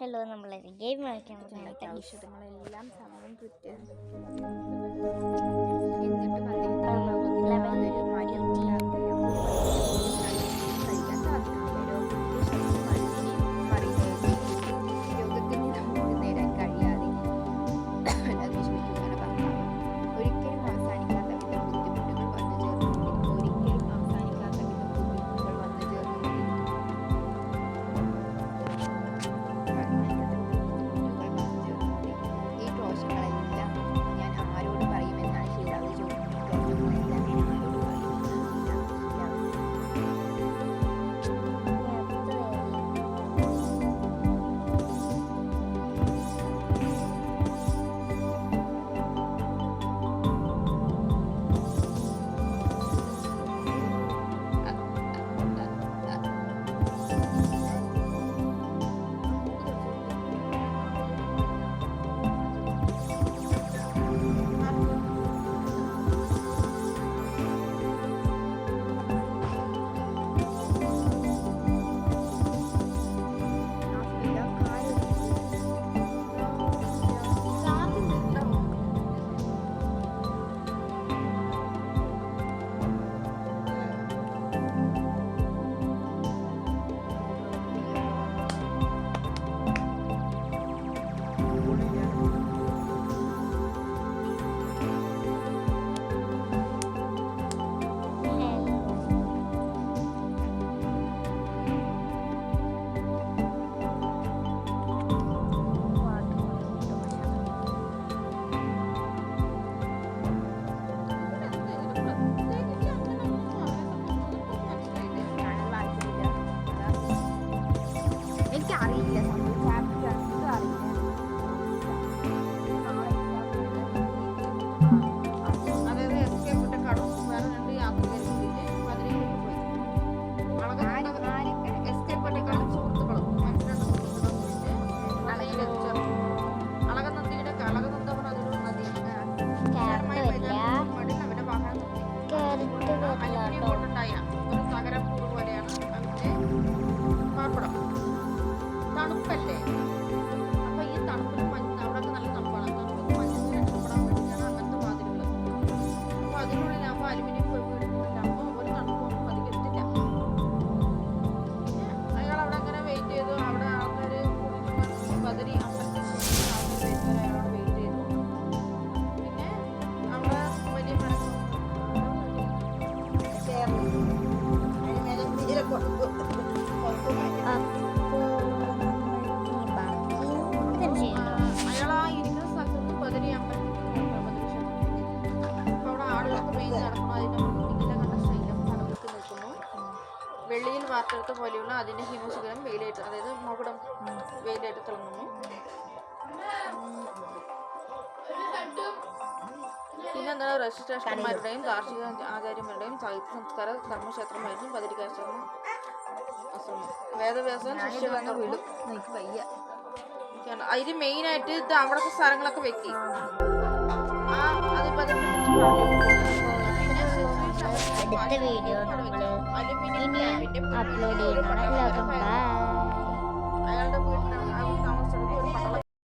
Hello, നമ്മളൊരു game കളിക്കാൻ ഞങ്ങൾക്ക് ഔഷധങ്ങളെല്ലാം സമയം കൃത്യം കഴിക്കാൻ സാധിക്കുന്നില്ല. രോഗത്തിന് നമുക്ക് നേടാൻ കഴിയാതെ അത് വിഷമിക്കുകയാണ് ഭർത്താവ്. ഒരിക്കലും അവസാനിക്കാത്ത വിധം ബുദ്ധിമുട്ടുകൾ വന്നു ചേർന്നുകൊണ്ടിരിക്കും. ഒരിക്കലും അവസാനിക്കാത്ത വിധം ബുദ്ധിമുട്ടുകൾ വന്നു ചേർന്നുകൊണ്ടിരിക്കും. ഈ ക്രോശങ്ങളെല്ലാം ഞാൻ ആരോട് പറയുമെന്നാണ് ഷീലാവ് ചോദിക്കുന്നത്. ക്രോശങ്ങളെല്ലാം ഞാൻ ആരോട് പറയുമെന്നാണ് ഷീലാവ് എനിക്കറിയില്ല. ചാപ്റ്റർ 2 അറിയില്ല. അതായത് എസ്കേപ്പ് ഇട്ട കടവും വേറെ രണ്ട് യാത്രക്കാരും കൂടിയിട്ട് മധുരയിലേക്ക് പോയി. എസ്കേപ്പ് ഇട്ട കടവും സുഹൃത്തുക്കളും മറ്റു രണ്ട് സുഹൃത്തുക്കളും കൂടിയിട്ട് മധുരയിൽ എത്തിച്ചേർന്നു. അളകനന്ദിയുടെ അളകനന്ദവൻ അതിലൊരു നദി അവന്റെ വാഹനം നിർത്തി. അലുമിനിയം കൊണ്ടുണ്ടായ ഒരു തകരപ്പൂട് പോലെയാണ് അവന്റെ പാർപ്പിടം. തണുപ്പല്ലേ, അപ്പൊ ഈ തണുപ്പിൽ അവിടെയൊക്കെ നല്ല തണുപ്പാണ്. തണുപ്പിൽ മഞ്ഞിൽ രക്ഷപ്പെടാൻ വേണ്ടിയിട്ടാണ് അങ്ങനത്തെ വാതിലുകൾ. അപ്പൊ അതിനുള്ളിലാകുമ്പോൾ അലുമിനിയം വീടിനുള്ളിലാകുമ്പോൾ ഒരു തണുപ്പൊന്നും അധികം എത്തില്ല. പിന്നെ അയാൾ അവിടെ അങ്ങനെ വെയിറ്റ് ചെയ്തു. അവിടെ ആൾക്കാർ ബദരി അമ്പലത്തിൽ അയാളോട് വെയിറ്റ് ചെയ്തു. പിന്നെ അവിടെ വലിയ മരങ്ങൾ അയാൾ ആ ഇരിക്കുന്ന സ്ഥലത്ത് നിന്ന് ബദരി അമ്പലത്തിൽ ബദരി ക്ഷേത്രത്തിൽ. അപ്പൊ അവിടെ ആളുകൾക്ക് മെയിൻ നടക്കുന്നു. അതിന്റെ മുന്നിലെല്ലാം കണ്ട ശൈലം തണുപ്പിച്ച് നിൽക്കുന്നു. വെള്ളിയിൽ വാർത്തെടുത്ത പോലെയുള്ള അതിന്റെ ഹിമശിഖരം വെയിലേറ്റ്, അതായത് മകുടം വെയിലേറ്റ് തിളങ്ങുന്നു. പിന്നെ എന്താണ് രജിസ്ട്രേഷന്മാരുടെയും കാർഷിക ആചാര്യന്മാരുടെയും സാഹിത്യ സംസ്കാര ധർമ്മക്ഷേത്രമായിരുന്നു ബദരികാശ്രമം ആശ്രമം. വേദവ്യാസൻ ശിഷ്യഗണം വിടും. എനിക്ക് വയ്യ. അതിന് മെയിനായിട്ട് ഇത് അവിടുത്തെ സ്ഥലങ്ങളൊക്കെ വെക്കി. അടുത്ത വീഡിയോ നമ്മൾ ഇനി അപ്ലോഡ് ചെയ്യണം. എല്ലാവർക്കും ബൈ. അയാളുടെ വീട്ടിലാണ് താമസിച്ചത്. ഒരു